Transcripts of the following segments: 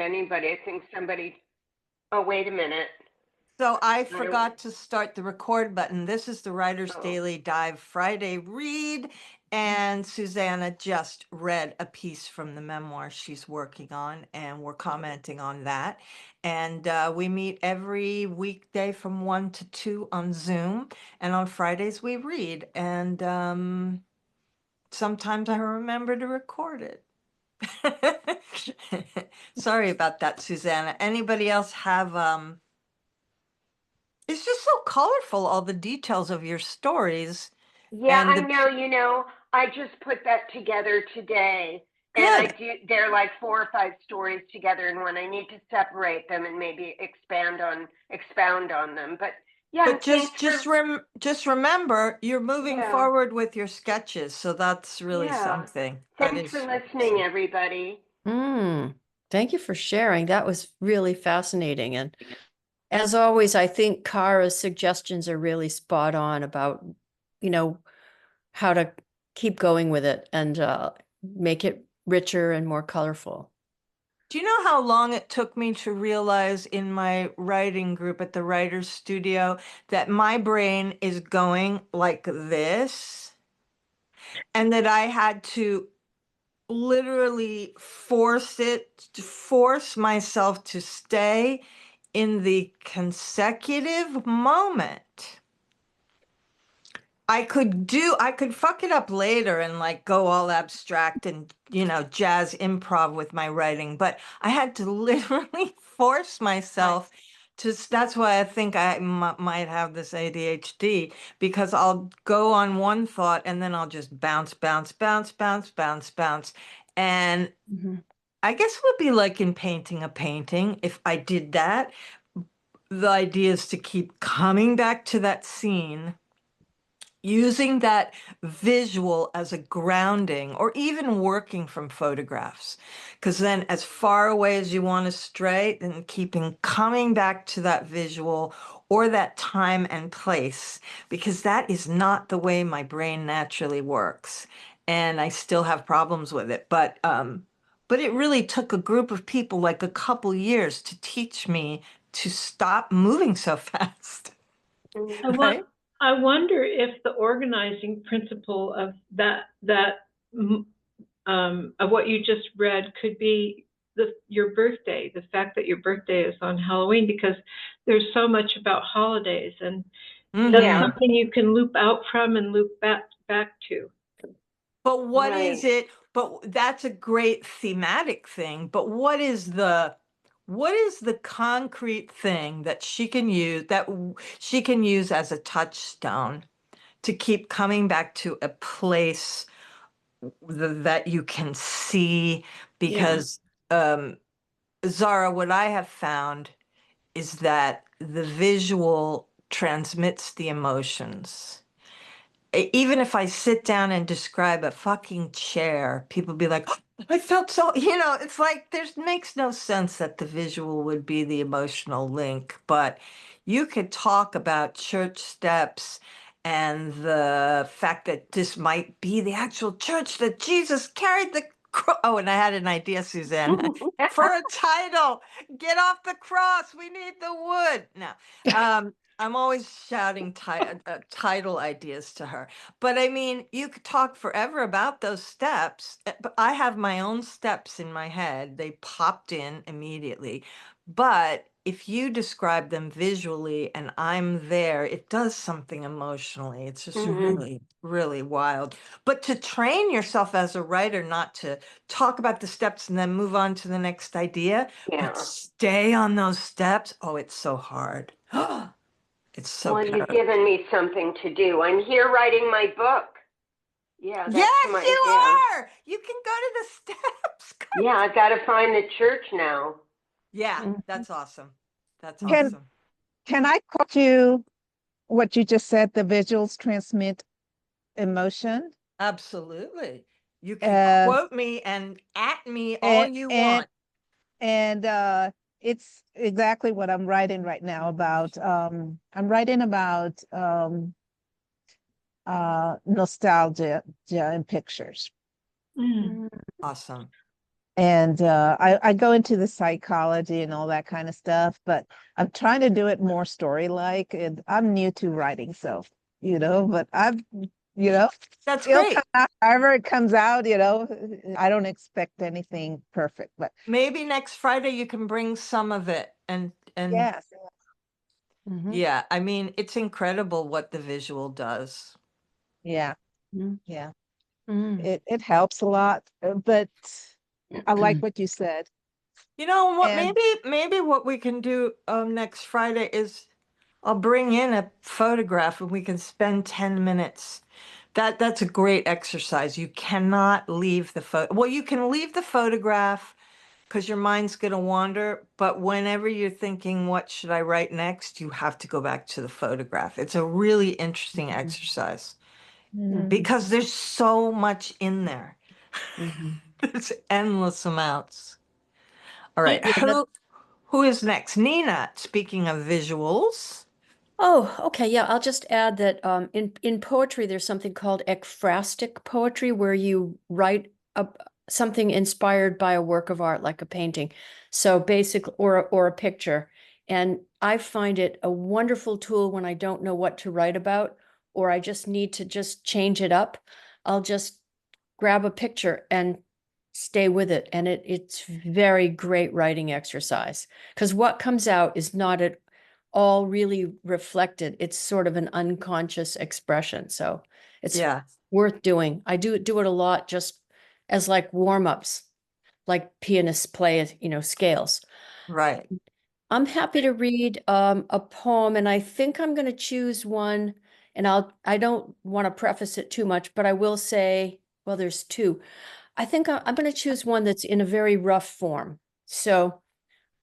anybody. I think somebody, oh, wait a minute. So I I don't- forgot to start the record button. This is the Writer's Oh, Daily Dive Friday read, and Susanna just read a piece from the memoir she's working on, and we're commenting on that. And we meet every weekday from 1 to 2 on Zoom, and on Fridays we read. And sometimes I remember to record it. Sorry about that, Susanna. Anybody else have it's just so colorful, all the details of your stories yeah, and I the know, I just put that together today. And good. they're like 4 or 5 stories together in one. I need to separate them and maybe expound on them. But yeah, But and thanks for, just remember you're moving yeah, forward with your sketches, so that's really yeah. something. That Thanks for is listening, everybody. Mm, thank you for sharing. That was really fascinating. And as always, I think Kara's suggestions are really spot on about, you know, how to keep going with it and make it richer and more colorful. Do you know how long it took me to realize in my writing group at the writer's studio that my brain is going like this and that I had to literally force myself to stay in the consecutive moment. I could fuck it up later and like go all abstract and, jazz improv with my writing, but I had to literally force myself that's why I think I might have this ADHD because I'll go on one thought and then I'll just bounce, bounce, bounce, bounce, bounce, bounce. And Mhm. I guess it would be like in painting a painting if I did that. The idea is to keep coming back to that scene, using that visual as a grounding, or even working from photographs. Because then, as far away as you want to stray, then keeping coming back to that visual or that time and place, because that is not the way my brain naturally works. And I still have problems with it. But it really took a group of people like a couple years to teach me to stop moving so fast. Mm. I Right? want, I wonder if the organizing principle of of what you just read could be your birthday, the fact that your birthday is on Halloween, because there's so much about holidays, and that's Yeah. something you can loop out from and loop back to. But what is Right. it? But that's a great thematic thing. But what is the concrete thing that she can use as a touchstone to keep coming back to a place that you can see? Yeah. Because Zara, what I have found is that the visual transmits the emotions. Even if I sit down and describe a fucking chair, people be like, I felt so, it's like there's makes no sense that the visual would be the emotional link, but you could talk about church steps and the fact that this might be the actual church that Jesus carried the Oh, and I had an idea, Suzanne, for a title. Get off the cross. We need the wood. No. I'm always shouting title ideas to her. But I mean, you could talk forever about those steps, but I have my own steps in my head. They popped in immediately. But if you describe them visually and I'm there, it does something emotionally. It's just Mhm. really, really wild. But to train yourself as a writer, not to talk about the steps and then move on to the next idea, but Yeah. stay on those steps. Oh, it's so hard. It's so Well, you've powerful. given me something to do. I'm here writing my book. Yeah, that's Yes, my, you yeah. are. You can go to the steps. Yeah, I've got to find the church now. Yeah, Mhm. that's awesome. That's Can awesome. can I quote you what you just said? The visuals transmit emotion. Absolutely. You can Uh, quote me and at me all and you and want. and it's exactly what I'm writing right now about. I'm writing about nostalgia in pictures. Mm. Awesome. And I go into the psychology and all that kind of stuff, but I'm trying to do it more story-like. And I'm new to writing, so but That's it'll great. come out however it comes out. I don't expect anything perfect, but Maybe next Friday you can bring some of it and yes, Mhm. yeah, I mean, it's incredible what the visual does. yeah, Mhm. yeah. Mm. It helps a lot, but I like what you said. You know what, And maybe what we can do next Friday is I'll bring in a photograph and we can spend 10 minutes. That's a great exercise. You cannot leave the photo. Well, you can leave the photograph because your mind's going to wander, but whenever you're thinking, what should I write next? You have to go back to the photograph. It's a really interesting Mhm. exercise mm, because there's so much in there. Mhm. There's endless amounts. All right. Yeah, Who is next? Nina, speaking of visuals. Oh, okay. Yeah, I'll just add that in poetry, there's something called ekphrastic poetry, where you write something inspired by a work of art, like a painting. So basically, or a picture. And I find it a wonderful tool when I don't know what to write about, or I just need to just change it up. I'll just grab a picture and stay with it. And it's very great writing exercise, because what comes out is not at all really reflected. It's sort of an unconscious expression. So it's Yeah, worth doing. I do it a lot just as like warm-ups, like pianists play, scales. right. I'm happy to read a poem, and I think I'm going to choose one, and I don't want to preface it too much, but I will say, well, there's two. I think I'm going to choose one that's in a very rough form. So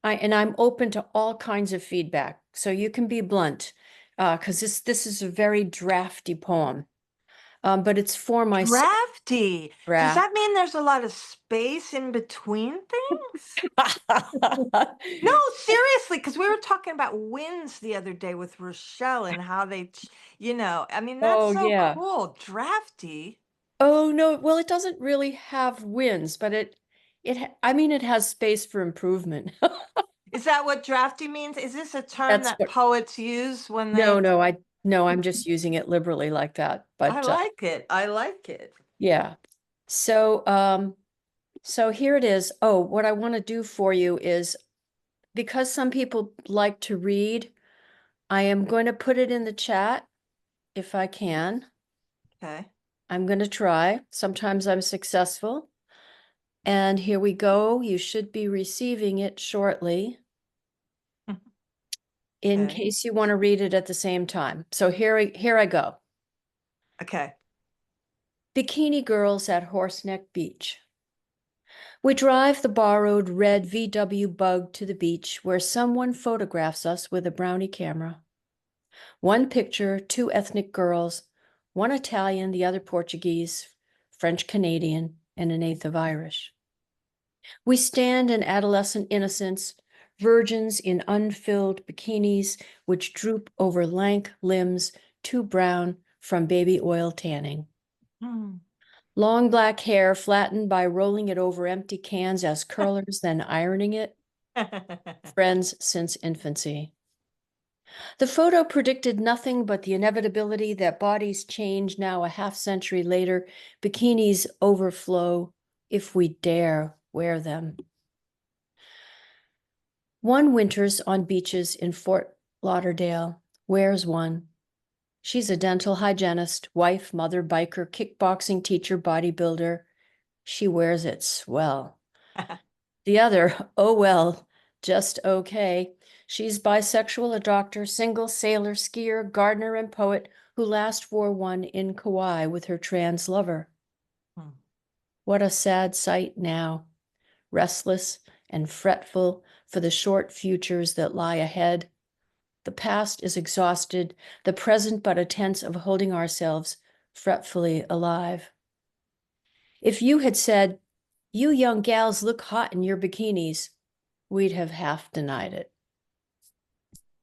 I'm open to all kinds of feedback. So you can be blunt, because this is a very drafty poem. But it's for my Drafty. Does draft. that mean there's a lot of space in between things? No, seriously, because we were talking about winds the other day with Rochelle and how I mean, that's Oh so yeah. cool. Drafty. Oh no. Well, it doesn't really have winds, but I mean, it has space for improvement. Is that what drafty means? Is this a term That's that what. poets use when No, they? no. I'm just using it liberally like that. I But like it. I like it. yeah. So so here it is. Oh, what I want to do for you is, because some people like to read, I am going to put it in the chat if I can. Okay. I'm going to try. Sometimes I'm successful. And here we go. You should be receiving it shortly in Okay. case you want to read it at the same time. So here I go. Okay. Bikini girls at Horseneck Beach. We drive the borrowed red VW Bug to the beach, where someone photographs us with a brownie camera. One picture, two ethnic girls, one Italian, the other Portuguese, French Canadian, and an eighth of Irish. We stand in adolescent innocence, virgins in unfilled bikinis which droop over lank limbs too brown from baby oil tanning. Hmm. Long black hair flattened by rolling it over empty cans as curlers, then ironing it. Friends since infancy. The photo predicted nothing but the inevitability that bodies change now a half century later, bikinis overflow if we dare wear them. One winters on beaches in Fort Lauderdale wears one. She's a dental hygienist, wife, mother, biker, kickboxing teacher, bodybuilder. She wears it swell. The other, oh well, just okay. She's bisexual, a doctor, single, sailor, skier, gardener, and poet who last wore one in Kauai with her trans lover. Hmm. What a sad sight now, restless and fretful for the short futures that lie ahead. The past is exhausted, the present but a tense of holding ourselves fretfully alive. If you had said, "You young gals look hot in your bikinis," we'd have half denied it.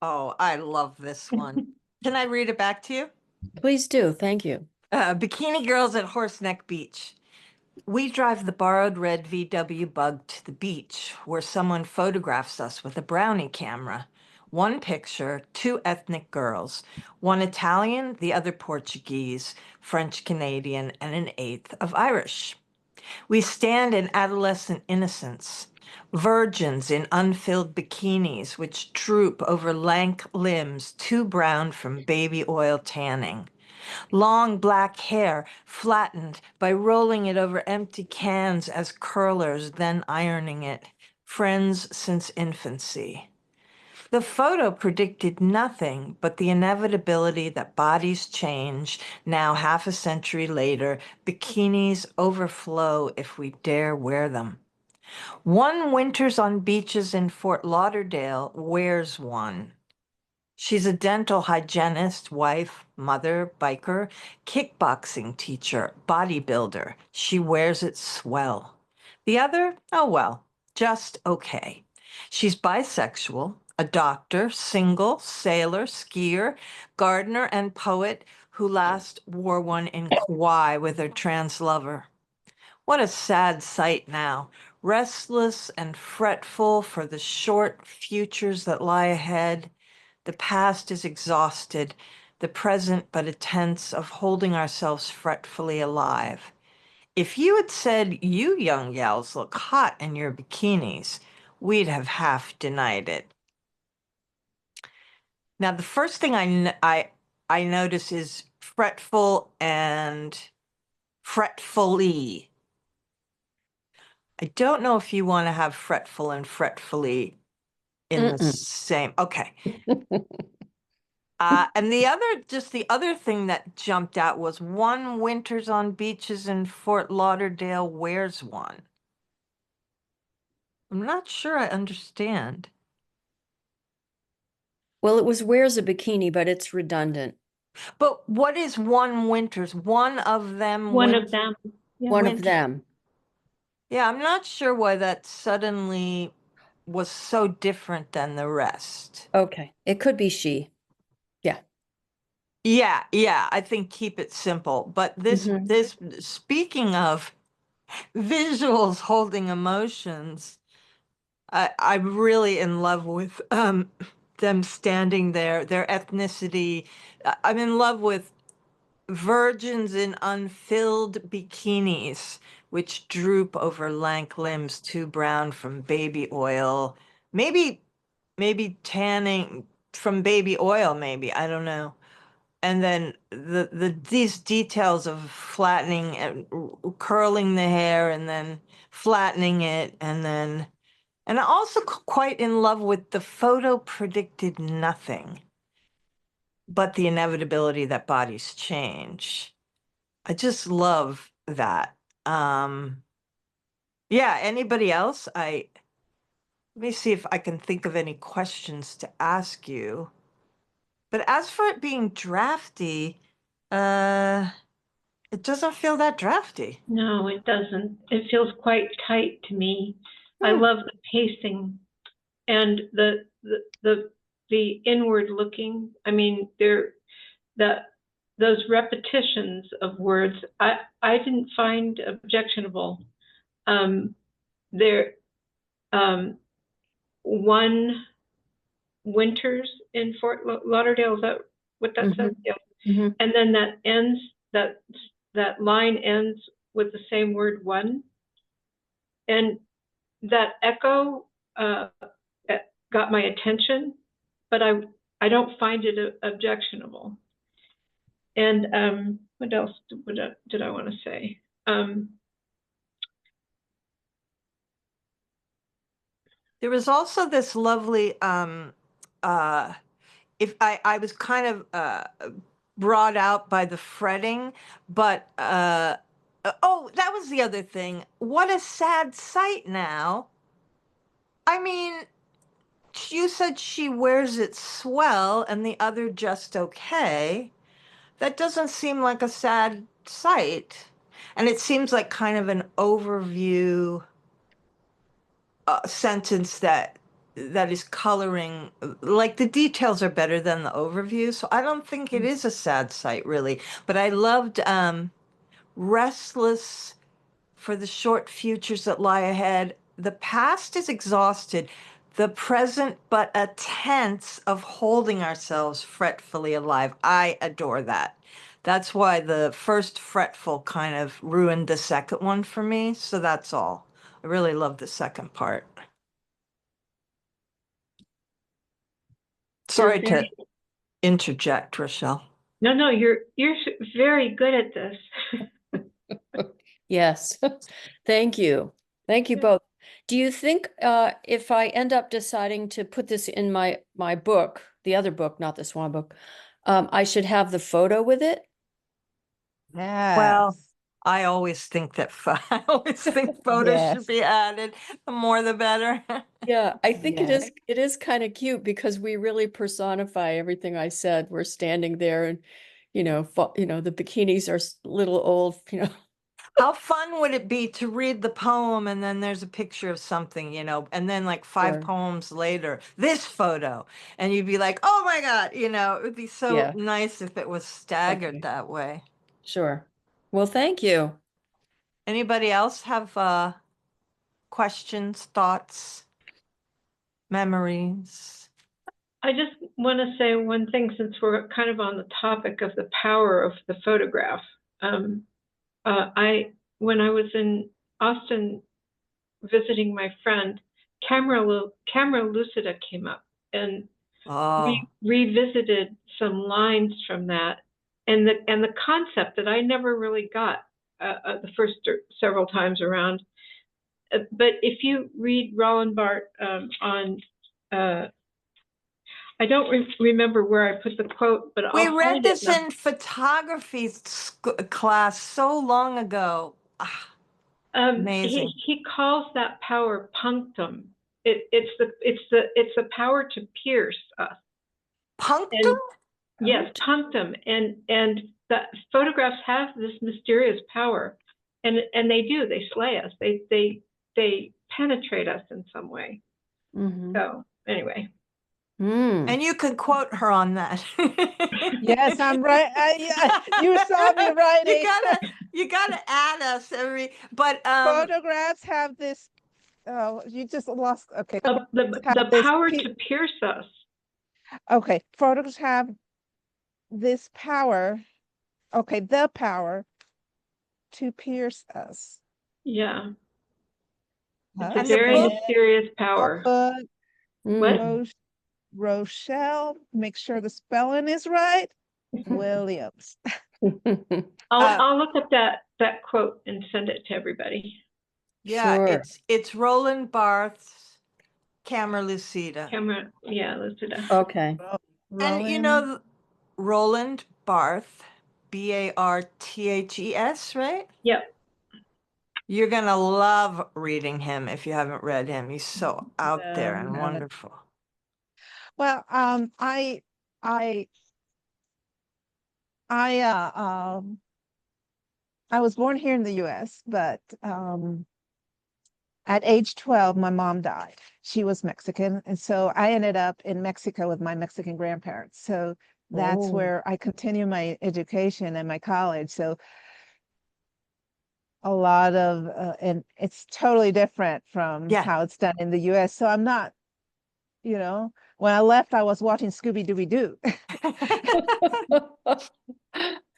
Oh, I love this one. Can I read it back to you? Please do. Thank you. Bikini girls at Horseneck Beach. We drive the borrowed red VW Bug to the beach, where someone photographs us with a brownie camera. One picture, two ethnic girls, one Italian, the other Portuguese, French Canadian, and an eighth of Irish. We stand in adolescent innocence, virgins in unfilled bikinis which droop over lank limbs too brown from baby oil tanning. Long black hair flattened by rolling it over empty cans as curlers, then ironing it. Friends since infancy. The photo predicted nothing but the inevitability that bodies change. Now, half a century later, bikinis overflow if we dare wear them. One winters on beaches in Fort Lauderdale wears one. She's a dental hygienist, wife, mother, biker, kickboxing teacher, bodybuilder. She wears it swell. The other, oh well, just okay. She's bisexual, a doctor, single, sailor, skier, gardener, and poet who last wore one in Kauai with her trans lover. What a sad sight now, restless and fretful for the short futures that lie ahead. The past is exhausted, the present but a tense of holding ourselves fretfully alive. If you had said, you young gals look hot in your bikinis, we'd have half denied it. Now, the first thing I notice is fretful and fretfully. I don't know if you want to have fretful and fretfully in the Mm-mm. same. Okay. And the other thing that jumped out was one winters on beaches in Fort Lauderdale wears one. I'm not sure I understand. Well, it was wears a bikini, but it's redundant. But what is one winters? One of them One of winters. them. Yeah. One of Winter- them. Yeah, I'm not sure why that suddenly was so different than the rest. Okay. It could be she. Yeah, I think keep it simple. But this speaking of visuals holding emotions, I'm really in love with them standing there, their ethnicity. I'm in love with virgins in unfilled bikinis, which droop over lank limbs too brown from baby oil. Maybe tanning from baby oil, maybe. I don't know. And then these details of flattening and curling the hair and then flattening it and I'm also quite in love with the photo predicted nothing but the inevitability that bodies change. I just love that. Yeah, anybody else? Let me see if I can think of any questions to ask you. But as for it being drafty, it doesn't feel that drafty. No, it doesn't. It feels quite tight to me. I love the pacing and the inward looking. I mean, those repetitions of words I didn't find objectionable. There one winters in Fort Lauderdale, is that what that says? Yeah. Mhm. And then that line ends with the same word one. And that echo got my attention, but I don't find it objectionable. And what else did I want to say? There was also this lovely if I was kind of brought out by the fretting, but oh, that was the other thing. What a sad sight now. I mean, you said she wears it swell and the other just okay. That doesn't seem like a sad sight. And it seems like kind of an overview sentence that is coloring, like the details are better than the overview. So I don't think it is a sad sight really, but I loved restless, for the short futures that lie ahead. The past is exhausted, the present but a tense of holding ourselves fretfully alive. I adore that. That's why the first fretful kind of ruined the second one for me. So that's all. I really love the second part. Sorry to very- interject, Rochelle. No, you're very good at this. Yes, thank you. Thank you Yeah. both. Do you think if I end up deciding to put this in my book, the other book, not the Swan book, I should have the photo with it? Well, Yes. I always think that I always think photos should Yes. be added. The more, the better. Yeah, I think Yes. it is kind of cute because we really personify everything I said. We're standing there and, the bikinis are little old, How fun would it be to read the poem and then there's a picture of something, and then like five Sure. poems later, this photo, and you'd be like, oh my God, it would be so Yeah. nice if it was staggered Okay. that way. Sure. Well, thank you. Anybody else have questions, thoughts, memories? I just want to say one thing since we're kind of on the topic of the power of the photograph. When I was in Austin visiting my friend, camera lucida came up, and Oh, we revisited some lines from that, and the concept that I never really got the first several times around. But if you read Roland Barthes on I don't remember where I put the quote, but we I'll read find it. this in photography class so long ago. Ah, amazing. He calls that power punctum. It's the power to pierce us. Punctum? Yes, punctum, and the photographs have this mysterious power, and they do. They slay us. They penetrate us in some way. Mhm. So anyway. Mm. And you can quote her on that. Yes, I'm right. Yeah, you saw me writing. You gotta add us but Photographs have this. Oh, you just lost. Okay. The Have this power to pierce us. Okay. Photographs have this power. Okay, the power to pierce us. Yeah. It's a And the very book- mysterious power. Mm. What? Rochelle, make sure the spelling is right. Williams. I'll look up that quote and send it to everybody. yeah, Sure. it's Roland Barthes, Camera Lucida. Lucida. Okay. And Roland Barthes, Barthes, right? Yep. You're gonna love reading him if you haven't read him. He's so out there and wonderful. Well, I was born here in the US, but at age 12, my mom died. She was Mexican. And so I ended up in Mexico with my Mexican grandparents. So that's Oh. where I continue my education and my college. So a lot of, and it's totally different from Yeah. how it's done in the US. So I'm not, when I left, I was watching Scooby-Dooby-Doo.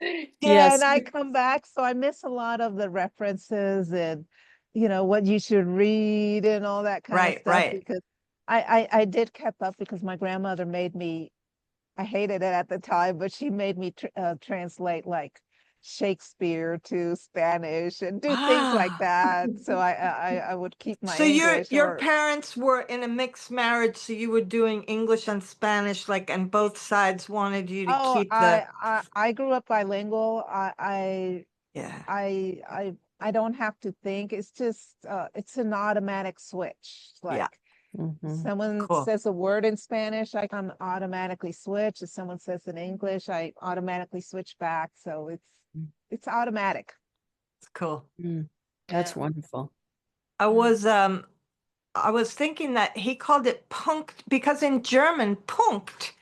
Yeah, Yes. and I come back, so I miss a lot of the references and what you should read and all that kind of Right, stuff. right. Because I did keep up because my grandmother made me. I hated it at the time, but she made me translate like Shakespeare to Spanish and do things like that. So I would keep my So English. your parents were in a mixed marriage, so you were doing English and Spanish, and both sides wanted you to Oh, keep the I grew up bilingual. yeah. I don't have to think. It's just it's an automatic switch. Like Yeah. Mhm. someone Cool. says a word in Spanish, I can automatically switch. If someone says in English, I automatically switch back. So it's automatic. It's cool. Mm. That's Yeah. wonderful. I was thinking that he called it punkt because in German, punkt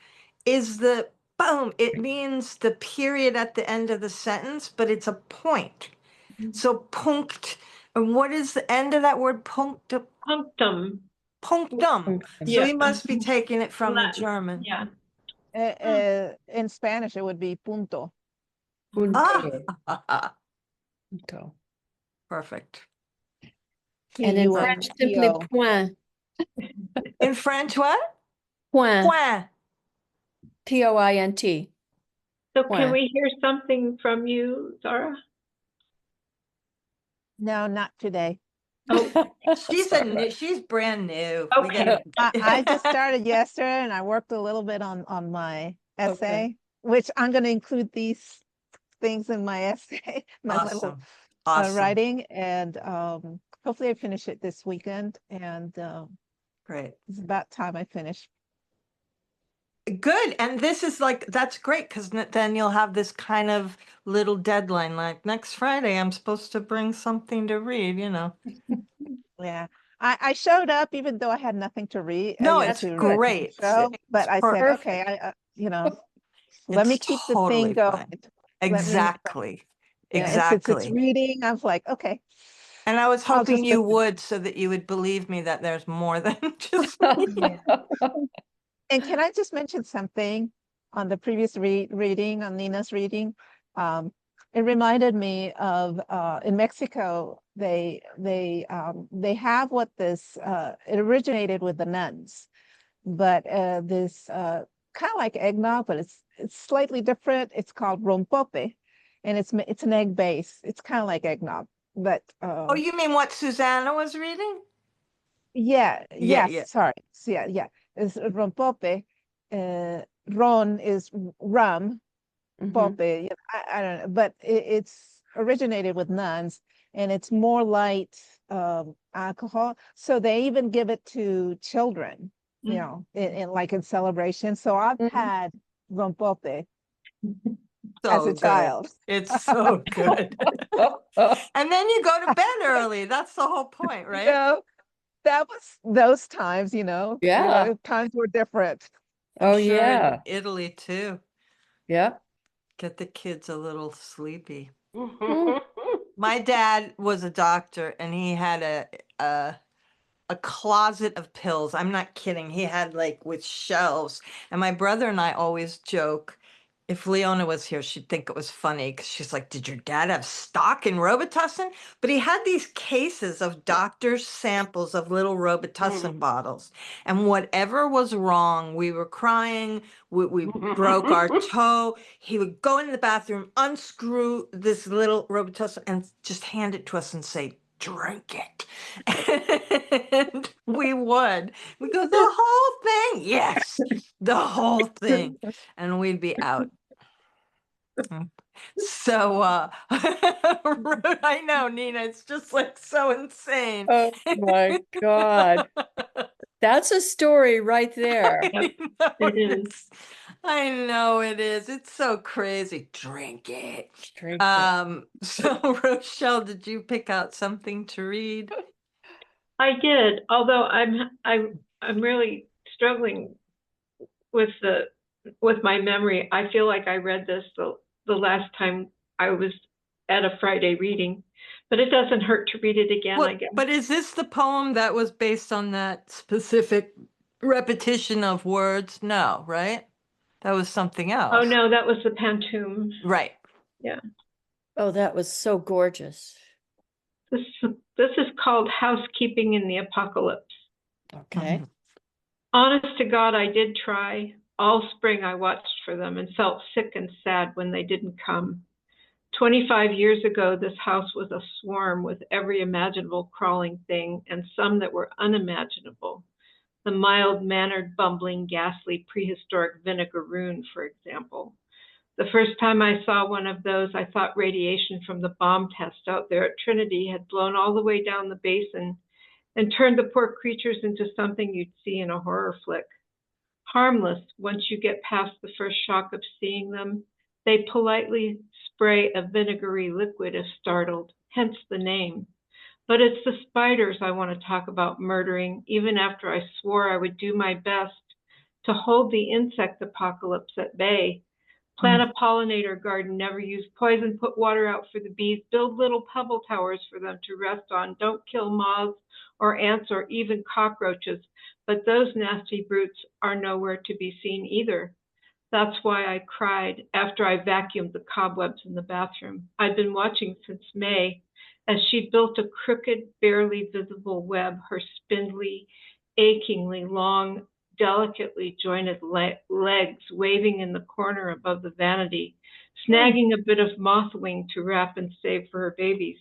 is the boom. It means the period at the end of the sentence, but it's a point. So punkt, And what is the end of that word? Punctum. Punctum. Punctum. So Yeah. he must be taking it from the Latin, German. Yeah. In Spanish, it would be punto. Punto. Ah, Punto. perfect. And in P-U-N-T-O. French, simply point. In French, what? Point. Point. P-O-I-N-T. So can When? we hear something from you, Zara? No, not today. Oh, She's brand new. We Okay. gotta- I just started yesterday and I worked a little bit on my essay, which I'm going to include these things in my essay, my little Awesome. Awesome. writing, and hopefully I finish it this weekend. And Great. it's about time I finish. Good. And this is like, that's great because then you'll have this kind of little deadline, like next Friday, I'm supposed to bring something to read, you know. Yeah, I showed up even though I had nothing to read. No, you know, it's to great. show, but It's I said, perfect. okay, let me It's keep the totally thing going. fine. Let me- Exactly. Yeah, and since it's Exactly. reading, I was like, okay. And I was I'll hoping just you listen. would so that you would believe me that there's more than just Yeah. And can I just mention something on the previous reading, on Nina's reading? It reminded me of in Mexico, they have what this it originated with the nuns, but this kind of like eggnog, but it's slightly different. It's called rompope, and it's an egg base. It's kind of like eggnog, but Oh, you mean what Susanna was reading? yeah, Yeah, yes, yeah. sorry. So yeah. It's rompope. Ron is rum, Mhm. pope. I don't know, but it's originated with nuns, and it's more light alcohol. So they even give it to children, you know, in like in celebration. So I've Mhm. had rompope as So a good. child. It's so good. And then you go to bed early. That's the whole point, right? So that was those times, Yeah. times were different. I'm Oh, sure in yeah. Italy too. Yeah. Get the kids a little sleepy. Mhm. My dad was a doctor and he had a closet of pills. I'm not kidding. He had like with shelves. And my brother and I always joke, if Leona was here, she'd think it was funny because she's like, did your dad have stock in Robitussin? But he had these cases of doctor's samples of little Robitussin bottles. And whatever was wrong, we were crying, we broke our toe. He would go into the bathroom, unscrew this little Robitussin and just hand it to us and say, drink it. And we would. We go, the whole thing? Yes, the whole thing. And we'd be out. So, I know, Nina, it's just like so insane. Oh, my God. That's a story right there. I know It is. I know it is. It's so crazy. Drink it. Drink it. So Rochelle, did you pick out something to read? I did, although I'm really struggling with my memory. I feel like I read this the last time I was at a Friday reading, but it doesn't hurt to read it again, I guess. But is this the poem that was based on that specific repetition of words? No, right? That was something else. Oh no, that was the Pantoum. Right. Yeah. Oh, that was so gorgeous. This is called Housekeeping in the Apocalypse. Okay. Honest to God, I did try. All spring I watched for them and felt sick and sad when they didn't come. 25 years ago, this house was a swarm with every imaginable crawling thing and some that were unimaginable. The mild-mannered, bumbling, ghastly, prehistoric vinegaroon, for example. The first time I saw one of those, I thought radiation from the bomb test out there at Trinity had blown all the way down the basin and turned the poor creatures into something you'd see in a horror flick. Harmless once you get past the first shock of seeing them, they politely spray a vinegary liquid if startled, hence the name. But it's the spiders I want to talk about murdering, even after I swore I would do my best to hold the insect apocalypse at bay. Plant a pollinator garden, never use poison, put water out for the bees, build little pebble towers for them to rest on. Don't kill moths or ants or even cockroaches, but those nasty brutes are nowhere to be seen either. That's why I cried after I vacuumed the cobwebs in the bathroom. I'd been watching since May as she built a crooked, barely visible web, her spindly, achingly long, delicately jointed legs waving in the corner above the vanity, snagging a bit of moth wing to wrap and save for her babies.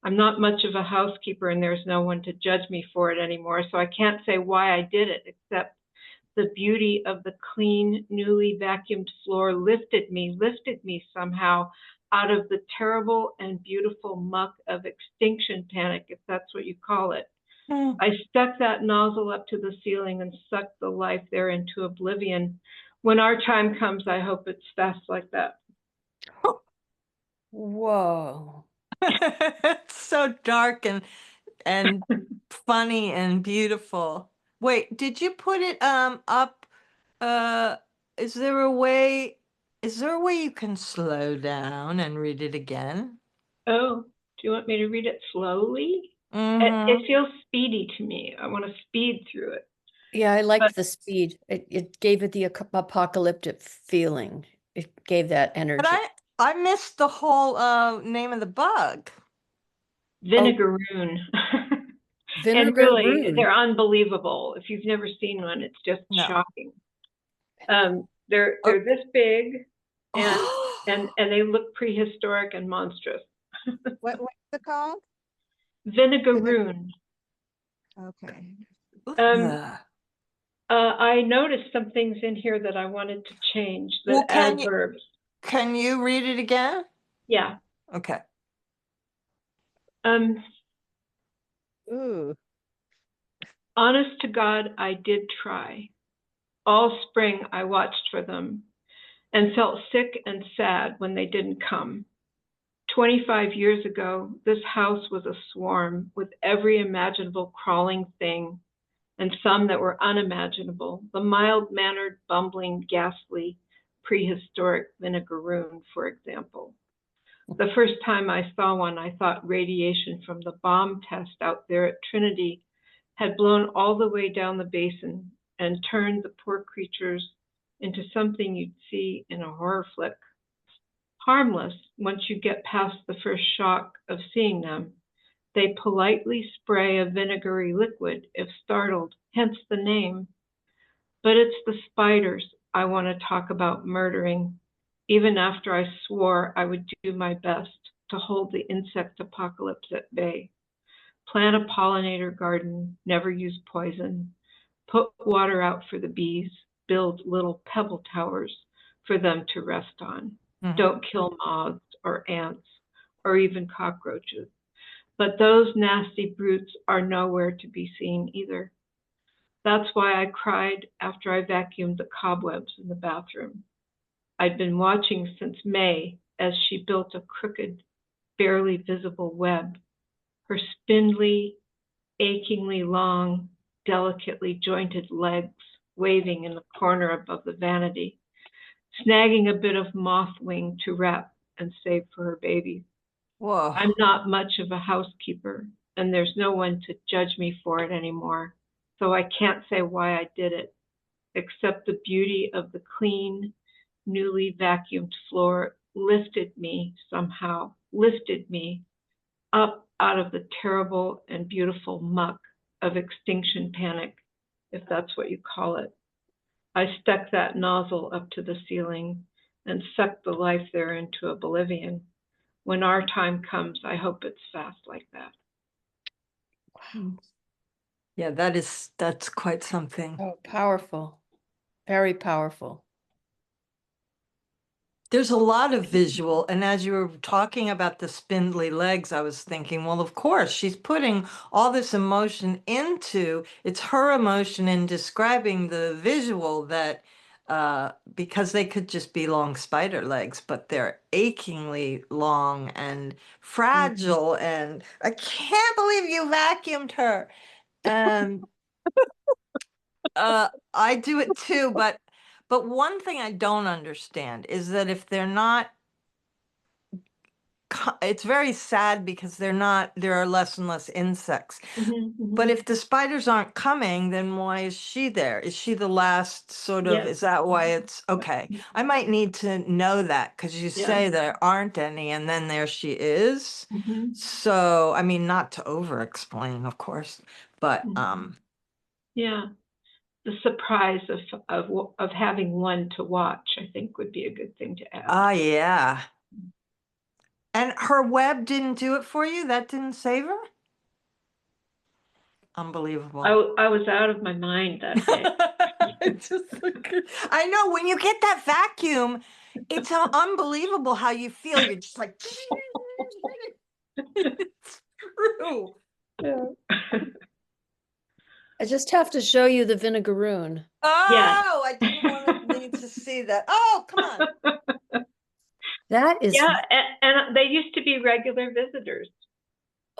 I'm not much of a housekeeper and there's no one to judge me for it anymore, so I can't say why I did it, except the beauty of the clean, newly vacuumed floor lifted me somehow out of the terrible and beautiful muck of extinction panic, if that's what you call it. I stuck that nozzle up to the ceiling and sucked the life there into oblivion. When our time comes, I hope it's fast like that. Whoa. It's so dark and funny and beautiful. Wait, did you put it up? Is there a way you can slow down and read it again? Oh, do you want me to read it slowly? Mhm. It feels speedy to me. I want to speed through it. Yeah, I liked the speed. It gave it the apocalyptic feeling. It gave that energy. But I missed the whole name of the bug. Vinegaroon. And really, Vinegaroon. they're unbelievable. If you've never seen one, it's just No. shocking. They're this big, and they look prehistoric and monstrous. What's it called? Vinegaroon. Okay. Ugh. I noticed some things in here that I wanted to change. The Well, adverbs. Can you read it again? Yeah. Okay. Ooh. Honest to God, I did try. All spring I watched for them and felt sick and sad when they didn't come. 25 years ago, this house was a swarm with every imaginable crawling thing and some that were unimaginable. The mild-mannered, bumbling, ghastly, prehistoric vinegaroon, for example. The first time I saw one, I thought radiation from the bomb test out there at Trinity had blown all the way down the basin and turned the poor creatures into something you'd see in a horror flick. Harmless once you get past the first shock of seeing them. They politely spray a vinegary liquid if startled, hence the name. But it's the spiders I want to talk about murdering, even after I swore I would do my best to hold the insect apocalypse at bay. Plant a pollinator garden, never use poison, put water out for the bees, build little pebble towers for them to rest on. Don't kill moths or ants or even cockroaches. But those nasty brutes are nowhere to be seen either. That's why I cried after I vacuumed the cobwebs in the bathroom. I'd been watching since May as she built a crooked, barely visible web, her spindly, achingly long, delicately jointed legs waving in the corner above the vanity, snagging a bit of moth wing to wrap and save for her baby. Whoa. I'm not much of a housekeeper, and there's no one to judge me for it anymore, so I can't say why I did it, except the beauty of the clean, newly vacuumed floor lifted me somehow, lifted me up out of the terrible and beautiful muck of extinction panic, if that's what you call it. I stuck that nozzle up to the ceiling and sucked the life there into oblivion. When our time comes, I hope it's fast like that. Yeah, that's quite something. Oh, powerful. Very powerful. There's a lot of visual, and as you were talking about the spindly legs, I was thinking, well, of course, she's putting all this emotion into, it's her emotion in describing the visual that, because they could just be long spider legs, but they're achingly long and fragile, and I can't believe you vacuumed her. And I do it too, but But one thing I don't understand is that if they're not, it's very sad because there are less and less insects. But if the spiders aren't coming, then why is she there? Is she the last sort of, Yes. is that why it's, okay. I might need to know that because you Yeah. say there aren't any and then there she is. Mhm. So, I mean, not to over explain, of course, but, Yeah. The surprise of having one to watch, I think, would be a good thing to add. yeah. And her web didn't do it for you? That didn't save her? Unbelievable. I was out of my mind that day. I know when you get that vacuum, it's unbelievable how you feel. You're just like, it's true. Yeah. I just have to show you the vinegaroon. Oh, I didn't want to need to see that. Oh, come on. That is, Yeah, and they used to be regular visitors.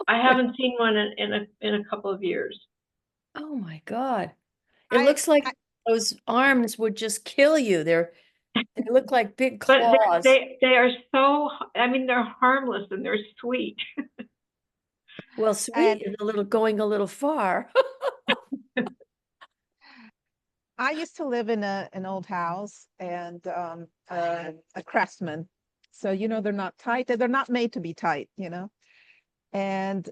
I haven't seen one in a couple of years. oh my God. It I- looks like I- those arms would just kill you. They look like big But claws. they are so, I mean, they're harmless and they're sweet. Well, And- sweet is going a little far. I used to live in an old house and a craftsman. So, they're not tight. They're not made to be tight, And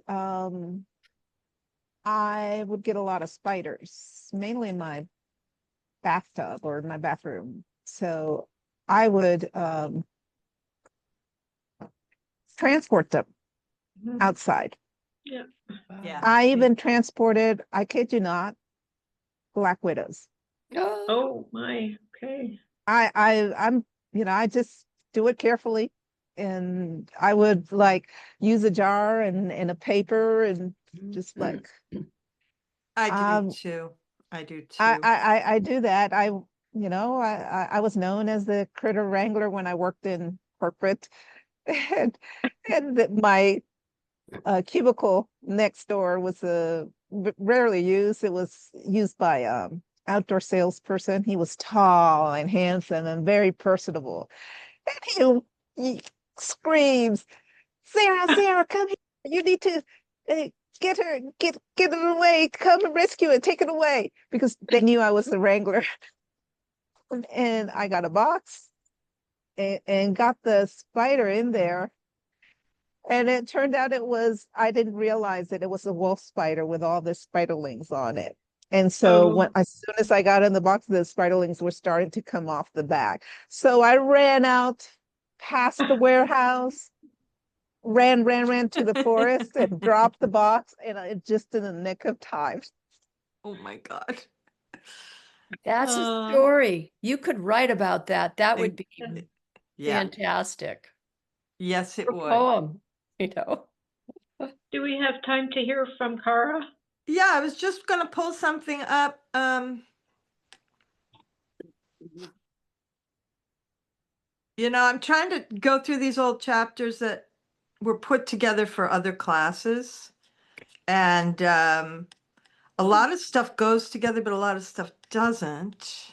I would get a lot of spiders, mainly in my bathtub or my bathroom. So I would transport them outside. Yeah. Yeah. I even transported, I kid you not, black widows. Oh my, okay. I'm, I just do it carefully. And I would use a jar and a paper and just I do um, too. I do too. I do that. I was known as the critter wrangler when I worked in corporate, and my cubicle next door was rarely used. It was used by outdoor salesperson. He was tall and handsome and very personable. And he screams, Sarah, come here. You need to get her, get her away. Come and rescue it. Take it away. Because they knew I was the wrangler. And I got a box and got the spider in there. And it turned out I didn't realize that it was a wolf spider with all the spiderlings on it. And so as soon as I got in the box, the spiderlings were starting to come off the back. So I ran out past the warehouse, ran to the forest and dropped the box, and it just in the nick of time. Oh my God. That's a story. You could write about that. That would be Yeah. fantastic. Yes, it A would. poem, Do we have time to hear from Cara? Yeah, I was just going to pull something up. I'm trying to go through these old chapters that were put together for other classes. And a lot of stuff goes together, but a lot of stuff doesn't.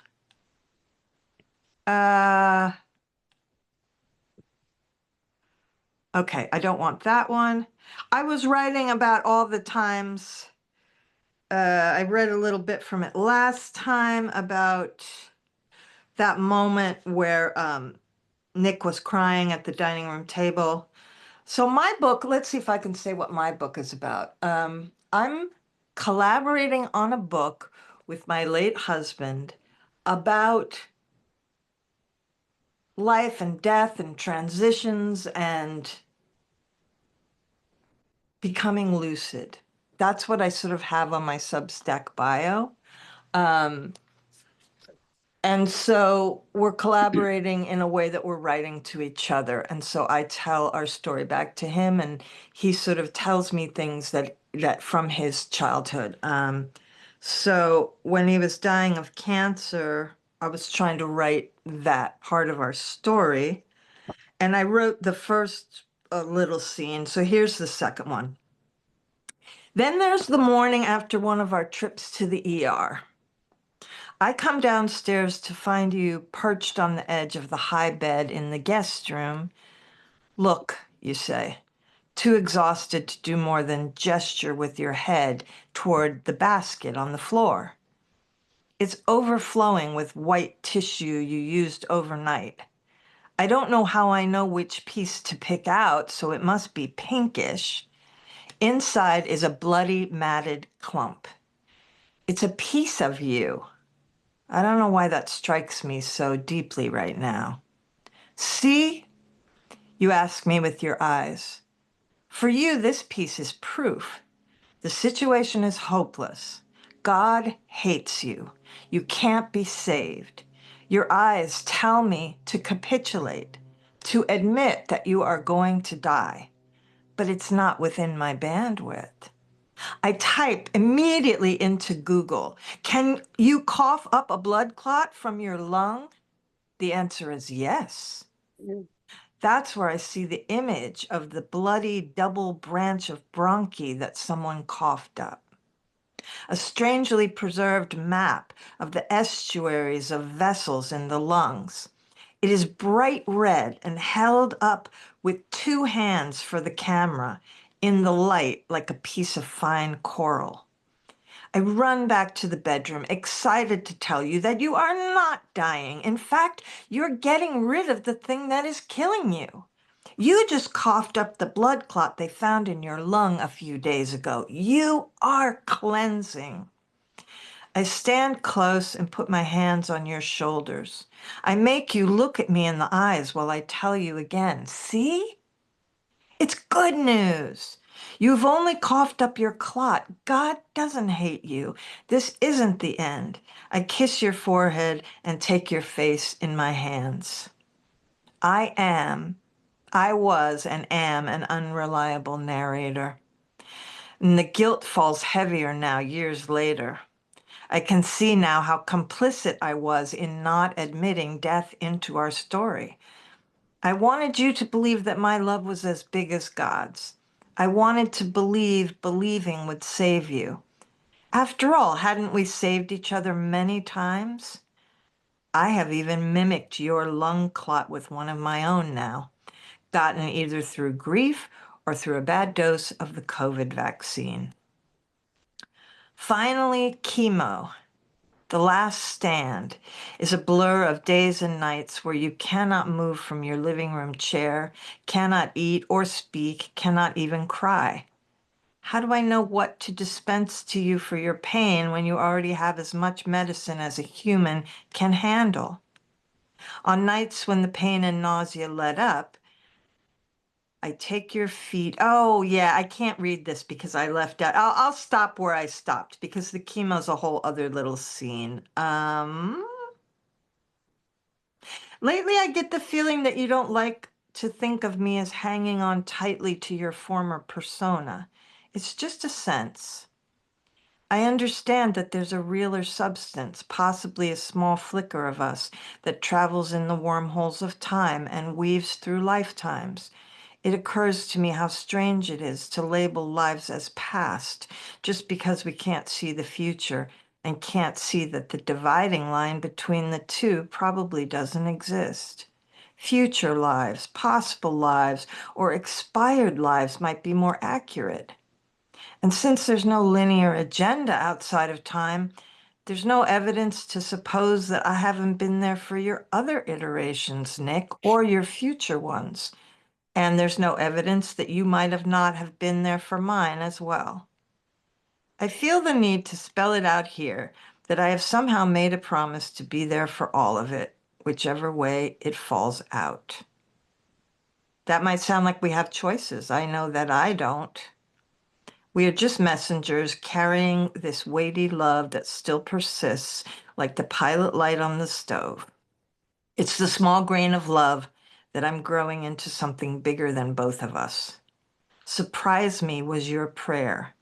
Okay, I don't want that one. I was writing about all the times. I read a little bit from it last time about that moment where Nick was crying at the dining room table. So my book, let's see if I can say what my book is about. I'm collaborating on a book with my late husband about life and death and transitions and becoming lucid. That's what I sort of have on my Substack bio. And so we're collaborating in a way that we're writing to each other. And so I tell our story back to him, and he sort of tells me things that from his childhood. So when he was dying of cancer, I was trying to write that part of our story. And I wrote the first little scene. So here's the second one. Then there's the morning after one of our trips to the ER. I come downstairs to find you perched on the edge of the high bed in the guest room. Look, you say, too exhausted to do more than gesture with your head toward the basket on the floor. It's overflowing with white tissue you used overnight. I don't know how I know which piece to pick out, so it must be pinkish. Inside is a bloody, matted clump. It's a piece of you. I don't know why that strikes me so deeply right now. See? You ask me with your eyes. For you, this piece is proof. The situation is hopeless. God hates you. You can't be saved. Your eyes tell me to capitulate, to admit that you are going to die. But it's not within my bandwidth. I type immediately into Google, can you cough up a blood clot from your lung? The answer is yes. That's where I see the image of the bloody double branch of bronchi that someone coughed up. A strangely preserved map of the estuaries of vessels in the lungs. It is bright red and held up with two hands for the camera in the light like a piece of fine coral. I run back to the bedroom, excited to tell you that you are not dying. In fact, you're getting rid of the thing that is killing you. You just coughed up the blood clot they found in your lung a few days ago. You are cleansing. I stand close and put my hands on your shoulders. I make you look at me in the eyes while I tell you again, see? It's good news. You've only coughed up your clot. God doesn't hate you. This isn't the end. I kiss your forehead and take your face in my hands. I was and am an unreliable narrator. And the guilt falls heavier now, years later. I can see now how complicit I was in not admitting death into our story. I wanted you to believe that my love was as big as God's. I wanted to believe believing would save you. After all, hadn't we saved each other many times? I have even mimicked your lung clot with one of my own now, gotten either through grief or through a bad dose of the COVID vaccine. Finally, chemo. The last stand is a blur of days and nights where you cannot move from your living room chair, cannot eat or speak, cannot even cry. How do I know what to dispense to you for your pain when you already have as much medicine as a human can handle? On nights when the pain and nausea let up, I take your feet. Oh, yeah, I can't read this because I left out. I'll stop where I stopped because the chemo's a whole other little scene. Lately, I get the feeling that you don't like to think of me as hanging on tightly to your former persona. It's just a sense. I understand that there's a realer substance, possibly a small flicker of us, that travels in the wormholes of time and weaves through lifetimes. It occurs to me how strange it is to label lives as past just because we can't see the future and can't see that the dividing line between the two probably doesn't exist. Future lives, possible lives, or expired lives might be more accurate. And since there's no linear agenda outside of time, there's no evidence to suppose that I haven't been there for your other iterations, Nick, or your future ones. And there's no evidence that you might not have been there for mine as well. I feel the need to spell it out here that I have somehow made a promise to be there for all of it, whichever way it falls out. That might sound like we have choices. I know that I don't. We are just messengers carrying this weighty love that still persists like the pilot light on the stove. It's the small grain of love that I'm growing into something bigger than both of us. Surprise me was your prayer.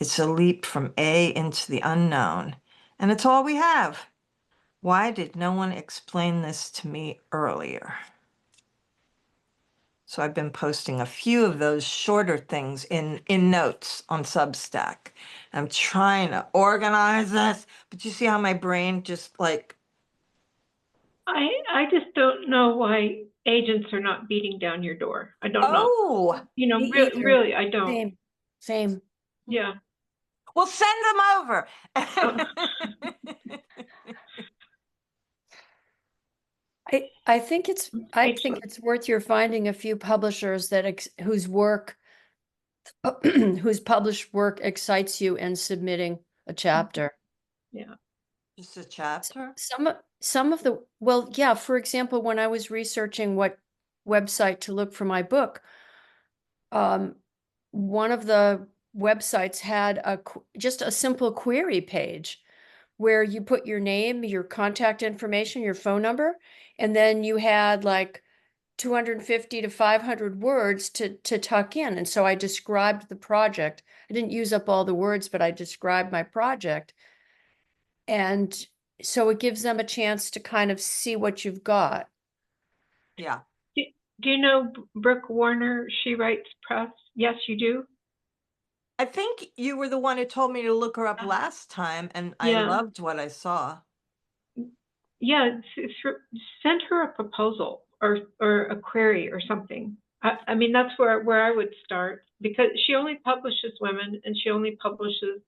It's a leap from A into the unknown, and it's all we have. Why did no one explain this to me earlier? So I've been posting a few of those shorter things in notes on Substack. I'm trying to organize this, but you see how my brain just like, I just don't know why agents are not beating down your door. I don't know. oh, You know, Me either. really, I don't. Same, same. Yeah. well, send them over. I think I Thank think you. it's worth your finding a few publishers that whose work whose published work excites you and submitting a chapter. Yeah. Just a chapter? Some of the, well, yeah, for example, when I was researching what website to look for my book, one of the websites had just a simple query page where you put your name, your contact information, your phone number, and then you had like 250 to 500 words to tuck in. And so I described the project. I didn't use up all the words, but I described my project. And so it gives them a chance to kind of see what you've got. Yeah. Do you know Brooke Warner? She writes press. Yes, you do. I think you were the one who told me to look her up last time, and I Yeah. loved what I saw. Yeah, send her a proposal or a query or something. I mean, that's where I would start, because she only publishes women, and she only publishes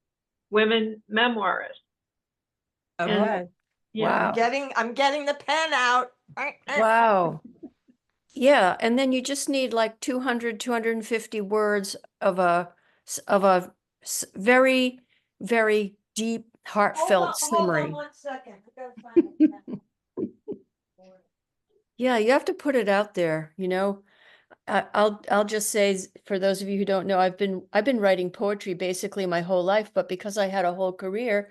women memoirists. Okay. Yeah. Wow. I'm getting the pen out. Wow. Yeah, and then you just need like 200, 250 words of very, very deep, heartfelt summary. 1 second. I gotta find it. Yeah, you have to put it out there, you know. I'll just say, for those of you who don't know, I've been writing poetry basically my whole life, but because I had a whole career,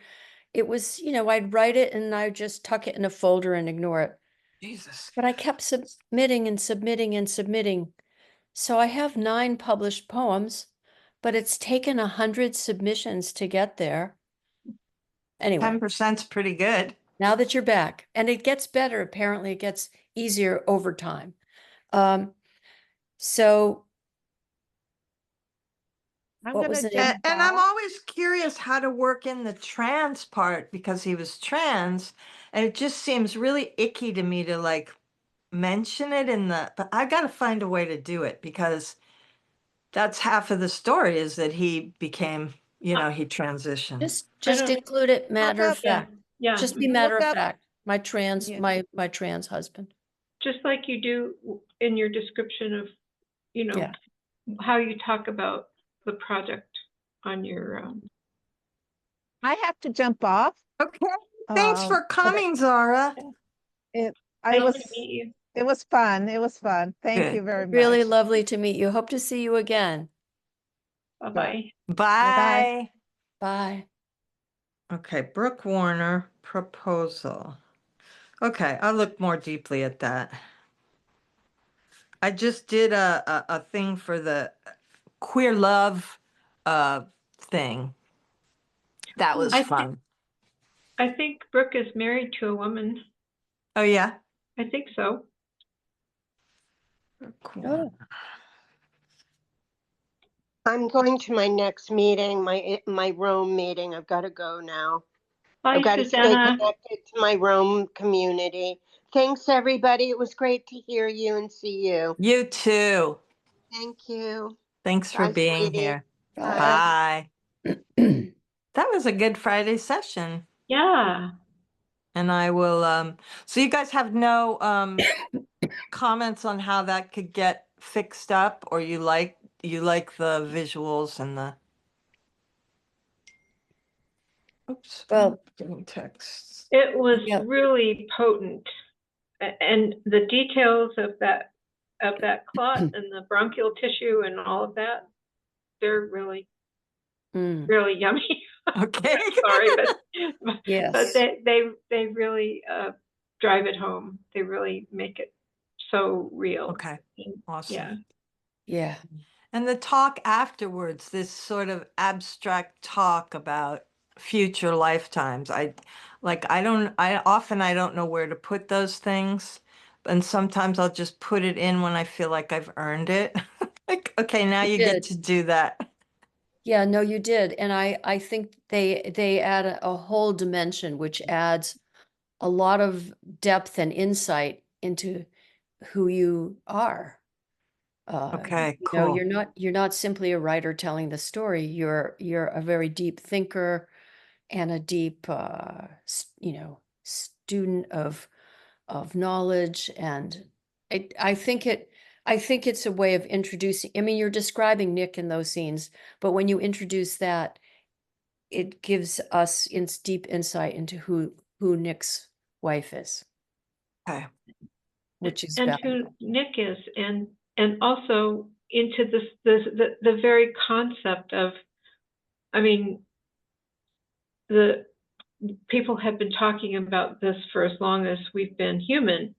it was, you know, I'd write it and I'd just tuck it in a folder and ignore it. Jesus. But I kept submitting and submitting and submitting. So I have 9 published poems, but it's taken 100 submissions to get there. Anyway, 10%'s pretty good. now that you're back, and it gets better, apparently it gets easier over time. So I'm what gonna was the jump name? And I'm off. always curious how to work in the trans part because he was trans, and it just seems really icky to me to like mention it but I got to find a way to do it because that's half of the story is that he became, he transitioned. Just don't- include it matter of up- fact. Yeah. Just be matter Look of up- fact. My trans, Yeah. my trans husband. Just like you do in your description of, you know, Yeah. how you talk about the project on your. I have to jump off. Okay. Thanks for but coming, Zara. I Nice was, to meet you. it was fun. It was fun. Thank Good. you very much. Really lovely to meet you. Hope to see you again. Bye-bye. Bye. Bye. Okay, Brooke Warner proposal. Okay, I'll look more deeply at that. I just did a thing for the queer love thing. That was I fun. I think Brooke is married to a woman. Oh yeah. I think so. Oh. I'm going to my next meeting, my Rome meeting. I've got to go now. Bye, I've got to stay Susanna. connected to my Rome community. Thanks, everybody. It was great to hear you and see you. You too. Thank you. Thanks for Bye, being sweetie. here. Bye. Bye. That was a good Friday session. Yeah. And I will so you guys have no comments on how that could get fixed up, or you like the visuals and the oops, Well- I'm getting texts. It was Yeah. really potent. And the details of that clot and the bronchial tissue and all of that, they're really, Mm, really yummy. Okay. Sorry, but yes. they really drive it home. They really make it so real. Okay. Awesome. Yeah. Yeah. And the talk afterwards, this sort of abstract talk about future lifetimes. I often I don't know where to put those things. and sometimes I'll just put it in when I feel like I've earned it. Like, okay, now you get did. to do that. Yeah, no, you did. And I think they add a whole dimension, which adds a lot of depth and insight into who you are. Okay, You know, cool. you're not simply a writer telling the story. You're a very deep thinker and a deep you know, student of knowledge. And I think it's a way of introducing, I mean, you're describing Nick in those scenes, but when you introduce that, it gives us deep insight into who Nick's wife is, Okay. which is And valuable. who Nick is, and also into the very concept of, I mean, the people have been talking about this for as long as we've been human.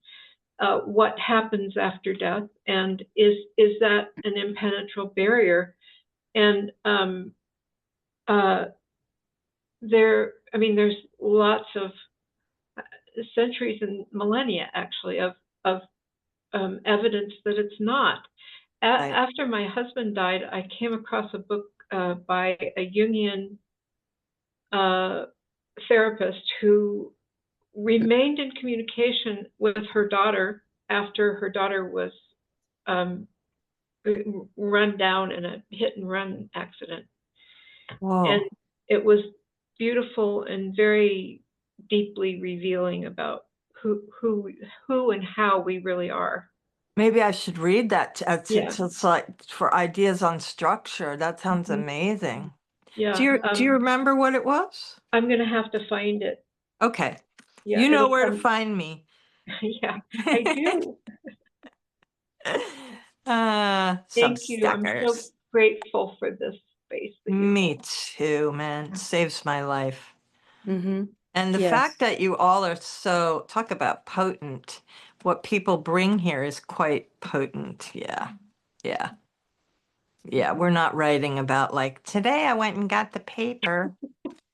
What happens after death, and is that an impenetrable barrier? And I mean, there's lots of centuries and millennia actually of evidence that it's not. Right. After my husband died, I came across a book by a Jungian therapist who remained in communication with her daughter after her daughter was run down in a hit and run accident. Whoa. And it was beautiful and very deeply revealing about who and how we really are. Maybe I should read that. Yeah. It's like for ideas on structure. That sounds Mhm. amazing. Yeah. Do you remember what it was? I'm going to have to find it. Okay. Yeah, You know it'll where to come. find me. Yeah, I do. Some Thank you. I'm so suckers. grateful for this space that you Me hold. too, man. Saves my life. Mm-hmm. And the Yes. fact that you all are so, talk about potent, what people bring here is quite potent. Yeah. Yeah. Yeah. We're not writing about like, today I went and got the paper.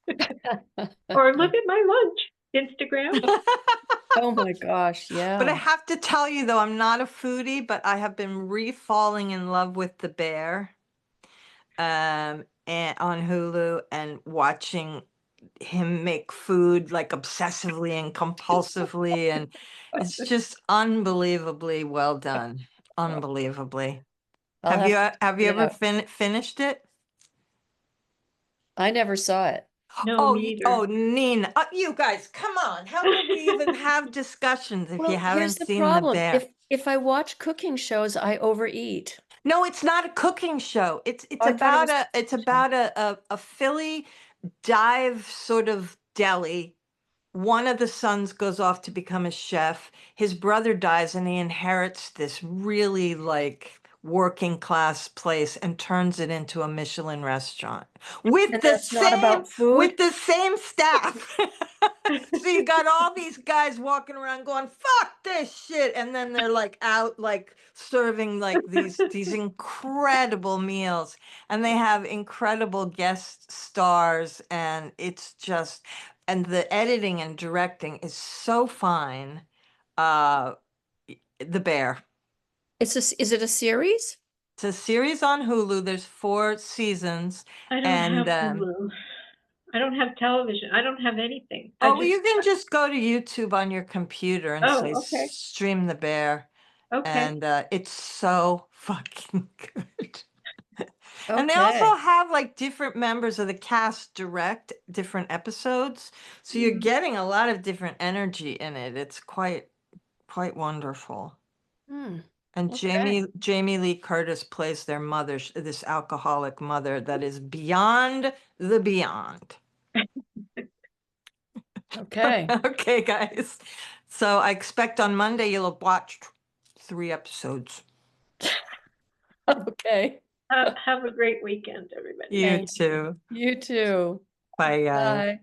Or look at my lunch, Instagram. Oh my gosh, yeah. But I have to tell you though, I'm not a foodie, but I have been re-falling in love with The Bear and on Hulu, and watching him make food like obsessively and compulsively, and it's just unbelievably well done. Unbelievably. I'll Have you to have you check it ever out. finished it? I never saw it. No, me either. Nina, you guys, come on. How could we even have discussions if you Well, here's haven't the seen The problem. Bear? If I watch cooking shows, I overeat. No, it's not a cooking show. It's Oh, I thought it about was a it's cooking show. about a Philly dive sort of deli. One of the sons goes off to become a chef. His brother dies and he inherits this really like working class place and turns it into a Michelin restaurant And that's not about food? with the same staff. So you got all these guys walking around going, fuck this shit. And then they're like out like serving like these incredible meals. And they have incredible guest stars, and it's just, and the editing and directing is so fine. The Bear. Is it a series? It's a series on Hulu. There's 4 seasons. I don't And have Hulu. I don't have television. I don't have anything. well, you can just go to YouTube on your computer and say Oh, okay. stream The Bear. Okay. And it's so fucking good. And they Okay. also have like different members of the cast direct different episodes. So you're Mhm. getting a lot of different energy in it. It's quite wonderful. Hmm. And Okay. Jamie Lee Curtis plays their mother, this alcoholic mother that is beyond the beyond. Okay. Okay, guys. So I expect on Monday you'll have watched 3 episodes. Okay. Have a great weekend, everybody. You Thank too. You too. Bye, guys. Bye.